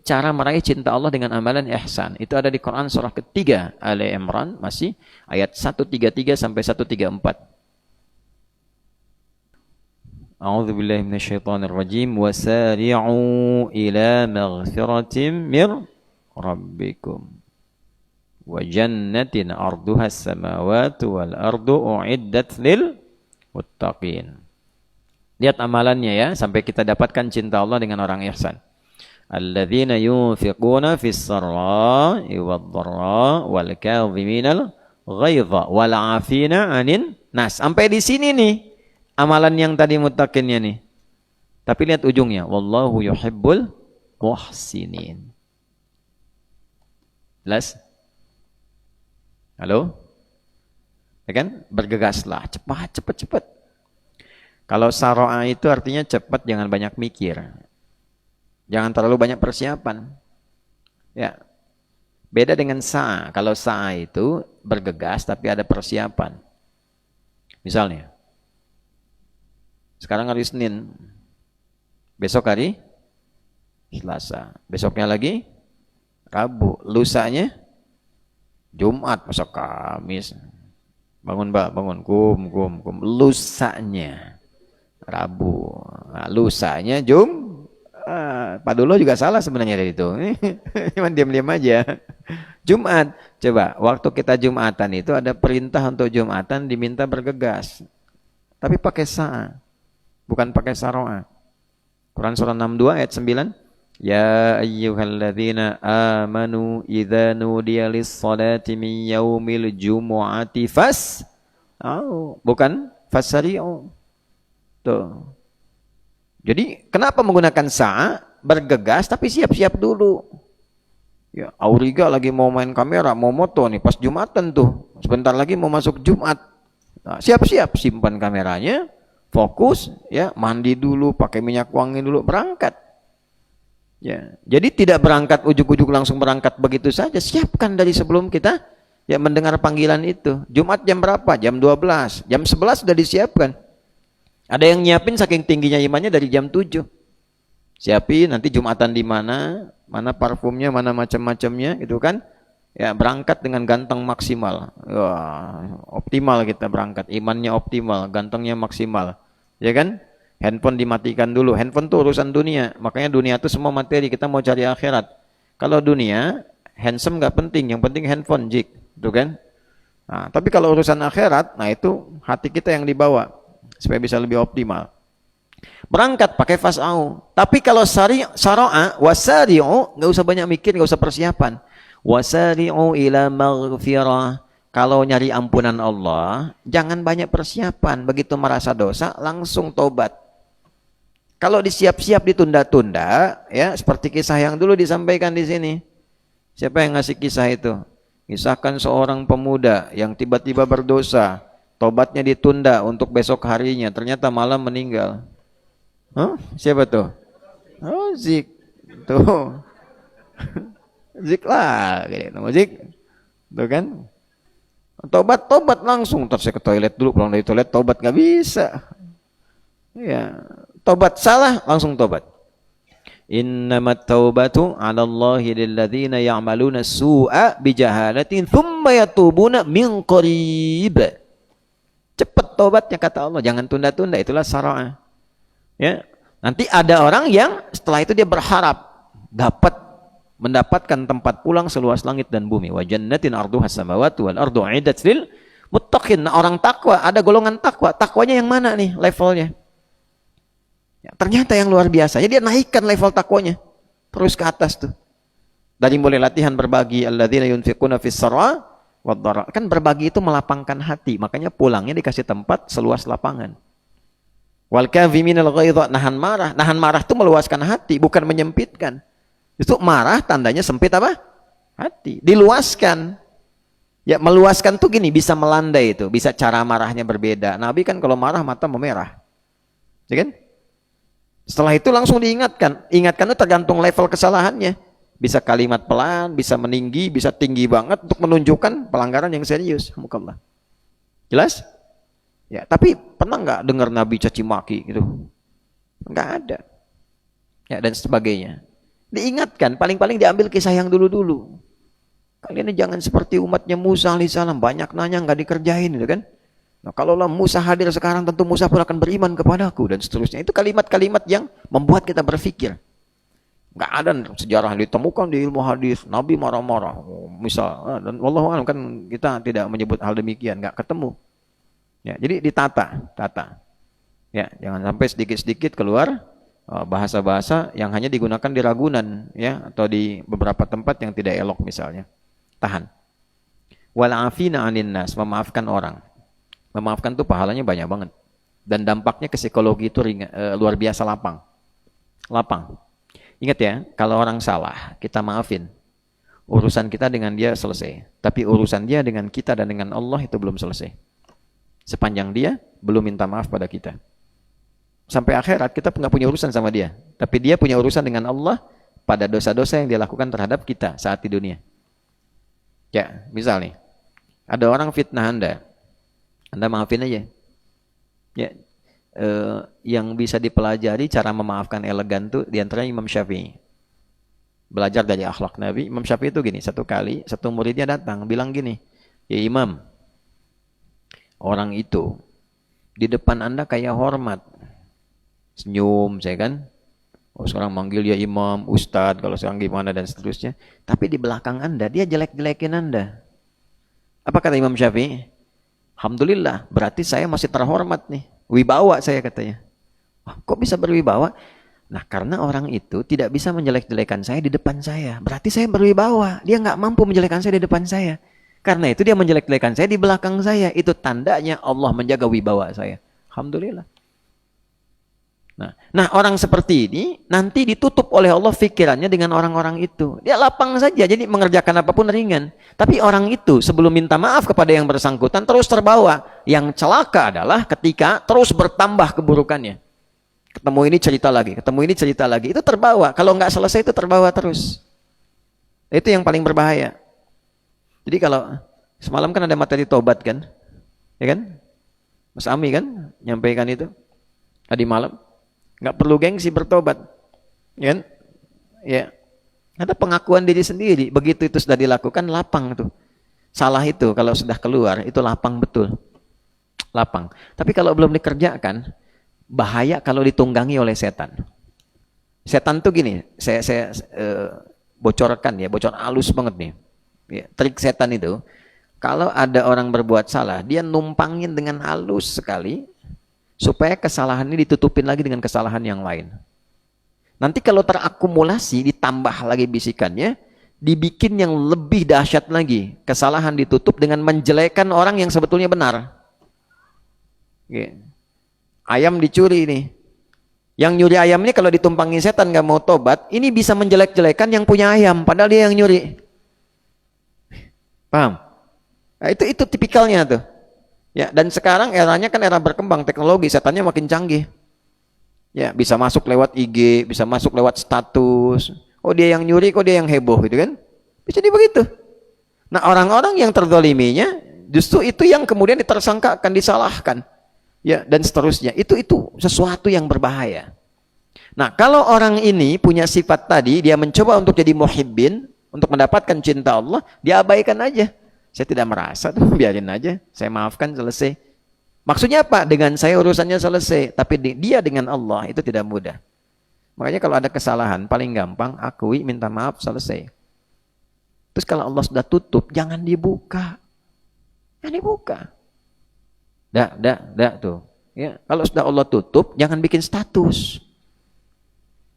cara meraih cinta Allah dengan amalan ihsan. Itu ada di Quran surah ketiga Ali Imran, masih ayat 133 sampai 134. A'udzu billahi minasyaitonir rajim. Wasari'u ila maghfiratin mir rabbikum wa jannatin 'arduhas samawati wal ardu u'iddat lil muttaqin. Lihat amalannya ya, sampai kita dapatkan cinta Allah dengan orang ihsan. Alladzina yunfiquna fis sarra'i wad-dharra'i wal kadhiminal ghaidha wal 'afina 'anin nas. Sampai di sini nih amalan yang tadi muttaqinnya nih. Tapi lihat ujungnya, wallahu yuhibbul muhsinin. Jelas? Halo? Ya kan? Bergegaslah, cepat. Kalau saro'a itu artinya cepat, jangan banyak mikir. Jangan terlalu banyak persiapan. Ya. Beda dengan sa'a. Kalau sa'a itu bergegas tapi ada persiapan. Misalnya, sekarang hari Senin, besok hari Selasa, besoknya lagi Rabu, lusanya Jumat, masa Kamis. Bangun Mbak, bangun, kum. Lusanya Rabu, nah, lusanya Pak Dulo juga salah sebenarnya dari itu. Cuman diam-diam aja. Jumat, coba waktu kita Jumatan itu ada perintah untuk Jumatan diminta bergegas, tapi pakai sa'a, bukan pakai saro'a. Quran surah 62 ayat 9. Ya ayyuhalladzina amanu idza nudiya lis-salati min yaumil jumu'ati bukan fasari'u. Tuh. Jadi kenapa menggunakan sa'a? Bergegas tapi siap-siap dulu. Ya, Auriga lagi mau main kamera, mau moto nih pas Jumatan tuh. Sebentar lagi mau masuk Jumat. Nah, siap-siap simpan kameranya, fokus ya, mandi dulu, pakai minyak wangi dulu, berangkat. Ya, jadi tidak berangkat ujuk-ujuk langsung berangkat begitu saja. Siapkan dari sebelum kita ya mendengar panggilan itu. Jumat jam berapa? Jam 12. Jam 11 sudah disiapkan. Ada yang nyiapin saking tingginya imannya dari jam 7. Siapin nanti Jumatan di mana, mana parfumnya, mana macam-macamnya gitu kan. Ya, berangkat dengan ganteng maksimal. Wah, optimal kita berangkat, imannya optimal, gantengnya maksimal. Ya kan? Handphone dimatikan dulu. Handphone itu urusan dunia. Makanya dunia itu semua materi. Kita mau cari akhirat. Kalau dunia, handsome nggak penting. Yang penting handphone, jik. Itu kan? Nah, tapi kalau urusan akhirat, nah itu hati kita yang dibawa. Supaya bisa lebih optimal. Berangkat pakai fas'au. Tapi kalau saro'a, wasari'u, nggak usah banyak mikir, nggak usah persiapan. Wasari'u ila maghfirah. Kalau nyari ampunan Allah, jangan banyak persiapan. Begitu merasa dosa, langsung tobat. Kalau disiap-siap ditunda-tunda, ya seperti kisah yang dulu disampaikan di sini. Siapa yang ngasih kisah itu? Kisahkan seorang pemuda yang tiba-tiba berdosa, tobatnya ditunda untuk besok harinya, ternyata malam meninggal. Huh? Siapa tuh? Oh, Zik. Tuh. Zik lah, gitu. Zik. Tuh kan? Tobat langsung. Terus saya ke toilet dulu, pulang dari toilet tobat nggak bisa. Ya. Tobat salah, langsung tobat. Innamat taubatu 'ala Allahi lilladzina ya'maluna su'a bijahalatin tsumma yatubuna min qarib. Cepat tobatnya kata Allah, jangan tunda-tunda, itulah syara'ah. Ya. Nanti ada orang yang setelah itu dia berharap mendapatkan tempat pulang seluas langit dan bumi. Wa jannatin 'arduhas samawati wal ardu 'iddat lil muttaqin. Nah, orang takwa, ada golongan takwa. Takwanya yang mana nih levelnya? Ya, ternyata yang luar biasa. Jadi dia naikkan level takwanya terus ke atas tuh. Dari mulai latihan berbagi, alladzina yunfiquna fis sarra wad dharra. Kan berbagi itu melapangkan hati, makanya pulangnya dikasih tempat seluas lapangan. Wal kadhiminal ghaidha, nahan marah. Nahan marah itu meluaskan hati, bukan menyempitkan. Itu marah tandanya sempit apa? Hati. Diluaskan. Ya, meluaskan tuh gini, bisa melandai itu, bisa cara marahnya berbeda. Nabi kan kalau marah mata memerah. Ya kan? Setelah itu langsung diingatkan. Ingatkan itu tergantung level kesalahannya. Bisa kalimat pelan, bisa meninggi, bisa tinggi banget untuk menunjukkan pelanggaran yang serius. Alhamdulillah. Jelas? Ya, tapi pernah nggak dengar Nabi caci maki gitu? Nggak ada. Ya, dan sebagainya. Diingatkan, paling-paling diambil kisah yang dulu-dulu. Kalian jangan seperti umatnya Musa alaihissalam, banyak nanya nggak dikerjain, gitu kan? Nah, kalaulah Musa hadir sekarang, tentu Musa pun akan beriman kepadaku dan seterusnya. Itu kalimat-kalimat yang membuat kita berpikir. Nggak ada sejarah yang ditemukan di ilmu hadis Nabi marah-marah misal, dan wallahu a'lam, kan kita tidak menyebut hal demikian, nggak ketemu ya. Jadi tata ya, jangan sampai sedikit-sedikit keluar bahasa-bahasa yang hanya digunakan di Ragunan ya, atau di beberapa tempat yang tidak elok misalnya. Tahan. Wal afina 'anin nas, memaafkan orang. Memaafkan tuh pahalanya banyak banget dan dampaknya ke psikologi itu luar biasa lapang. Ingat ya, kalau orang salah, kita maafin. Urusan kita dengan dia selesai. Tapi urusan dia dengan kita dan dengan Allah itu belum selesai. Sepanjang dia belum minta maaf pada kita. Sampai akhirat kita nggak punya urusan sama dia. Tapi dia punya urusan dengan Allah pada dosa-dosa yang dia lakukan terhadap kita saat di dunia. Ya, misal nih, ada orang fitnah Anda maafin aja. Ya, yang bisa dipelajari cara memaafkan elegan tuh diantaranya Imam Syafi'i. Belajar dari akhlak Nabi. Imam Syafi'i itu gini, satu kali satu muridnya datang bilang gini, ya Imam, orang itu di depan Anda kayak hormat, senyum, saya kan, sekarang manggil ya Imam, Ustadz, kalau sekarang gimana dan seterusnya. Tapi di belakang Anda dia jelek-jelekin Anda. Apa kata Imam Syafi'i? Alhamdulillah, berarti saya masih terhormat nih. Wibawa saya, katanya. Kok bisa berwibawa? Nah, karena orang itu tidak bisa menjelek-jelekan saya di depan saya. Berarti saya berwibawa. Dia nggak mampu menjelekkan saya di depan saya. Karena itu dia menjelek-jelekan saya di belakang saya. Itu tandanya Allah menjaga wibawa saya. Alhamdulillah. Nah, orang seperti ini nanti ditutup oleh Allah pikirannya dengan orang-orang itu. Dia lapang saja, jadi mengerjakan apapun ringan. Tapi orang itu sebelum minta maaf kepada yang bersangkutan terus terbawa. Yang celaka adalah ketika terus bertambah keburukannya. Ketemu ini cerita lagi, itu terbawa. Kalau nggak selesai itu terbawa terus. Itu yang paling berbahaya. Jadi kalau semalam kan ada materi tobat kan, ya kan? Mas Ami kan nyampaikan itu tadi malam. Nggak perlu gengsi bertobat, ya kan? Ya, ada pengakuan diri sendiri. Begitu itu sudah dilakukan, lapang tuh. Salah itu kalau sudah keluar itu lapang betul, lapang. Tapi kalau belum dikerjakan, bahaya kalau ditunggangi oleh setan. Setan tuh gini, saya bocorkan ya, bocor halus banget nih. Ya, trik setan itu, kalau ada orang berbuat salah, dia numpangin dengan halus sekali. Supaya kesalahan ini ditutupin lagi dengan kesalahan yang lain. Nanti kalau terakumulasi, ditambah lagi bisikannya, dibikin yang lebih dahsyat lagi. Kesalahan ditutup dengan menjelekan orang yang sebetulnya benar. Oke. Ayam dicuri nih. Yang nyuri ayam ini kalau ditumpangin setan gak mau tobat, ini bisa menjelek-jelekan yang punya ayam, padahal dia yang nyuri. Paham? Nah, itu tipikalnya tuh. Ya, dan sekarang eranya kan era berkembang teknologi, setannya makin canggih. Ya, bisa masuk lewat IG, bisa masuk lewat status. Oh, dia yang nyuri, kok dia yang heboh gitu kan? Bisa jadi begitu. Nah, orang-orang yang terzaliminya justru itu yang kemudian ditersangkakan, disalahkan. Ya, dan seterusnya. Itu sesuatu yang berbahaya. Nah, kalau orang ini punya sifat tadi, dia mencoba untuk jadi muhibbin, untuk mendapatkan cinta Allah, dia abaikan aja. Saya tidak merasa tuh, biarin aja. Saya maafkan, selesai. Maksudnya apa? Dengan saya urusannya selesai. Tapi dia dengan Allah itu tidak mudah. Makanya kalau ada kesalahan, paling gampang akui, minta maaf, selesai. Terus kalau Allah sudah tutup, jangan dibuka. Jangan dibuka. Dak tuh. Ya, kalau sudah Allah tutup, jangan bikin status.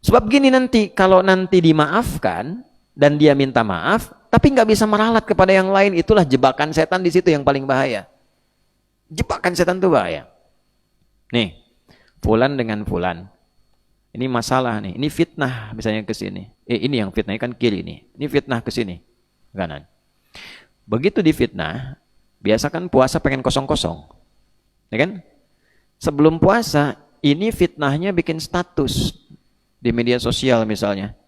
Sebab gini nanti, kalau nanti dimaafkan dan dia minta maaf, tapi nggak bisa meralat kepada yang lain, itulah jebakan setan di situ yang paling bahaya. Jebakan setan itu bahaya. Nih, fulan dengan fulan. Ini masalah nih, ini fitnah misalnya ke sini. Ini yang fitnah kan kiri nih. Ini fitnah ke sini, kanan. Begitu difitnah, biasa kan puasa pengen kosong-kosong. Ya kan? Sebelum puasa, ini fitnahnya bikin status di media sosial misalnya.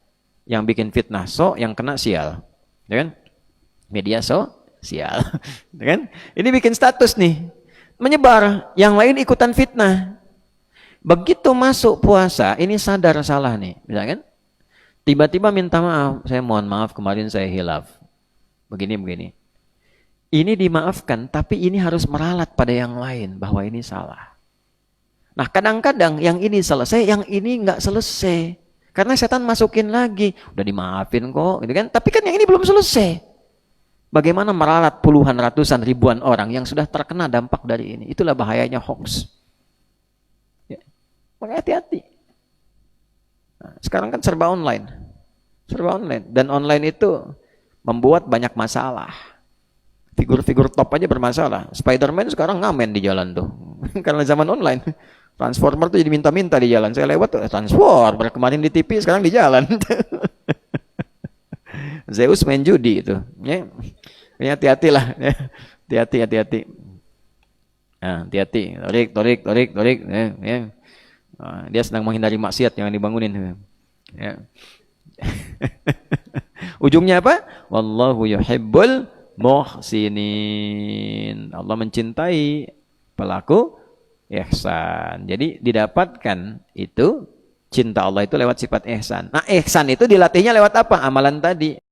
Yang bikin fitnah yang kena sial. Ya kan? Media sosial. Ya kan? Ini bikin status nih. Menyebar, yang lain ikutan fitnah. Begitu masuk puasa, ini sadar salah nih, misalkan. Tiba-tiba minta maaf, saya mohon maaf kemarin saya hilaf. Begini. Ini dimaafkan, tapi ini harus meralat pada yang lain bahwa ini salah. Nah, kadang-kadang yang ini selesai, yang ini nggak selesai. Karena setan masukin lagi, udah dimaafin kok, gitu kan? Tapi kan yang ini belum selesai. Bagaimana meralat puluhan, ratusan, ribuan orang yang sudah terkena dampak dari ini? Itulah bahayanya hoax. Ya. Maka hati-hati. Nah, sekarang kan serba online. Dan online itu membuat banyak masalah. Figur-figur top aja bermasalah. Spider-Man sekarang ngamen di jalan tuh. Karena zaman online. Transformer tuh jadi minta-minta di jalan. Saya lewat tuh, Transformer. Kemarin di TV, sekarang di jalan. Zeus main judi itu. Ya, hati-hatilah. Hati-hati. Nah, hati-hati. Torik. Ya. Dia sedang menghindari maksiat yang dibangunin. Ya. Ujungnya apa? Wallahu yuhibbul muhsinin. Allah mencintai pelaku ihsan. Jadi didapatkan itu cinta Allah itu lewat sifat ihsan. Nah, ihsan itu dilatihnya lewat apa? Amalan tadi.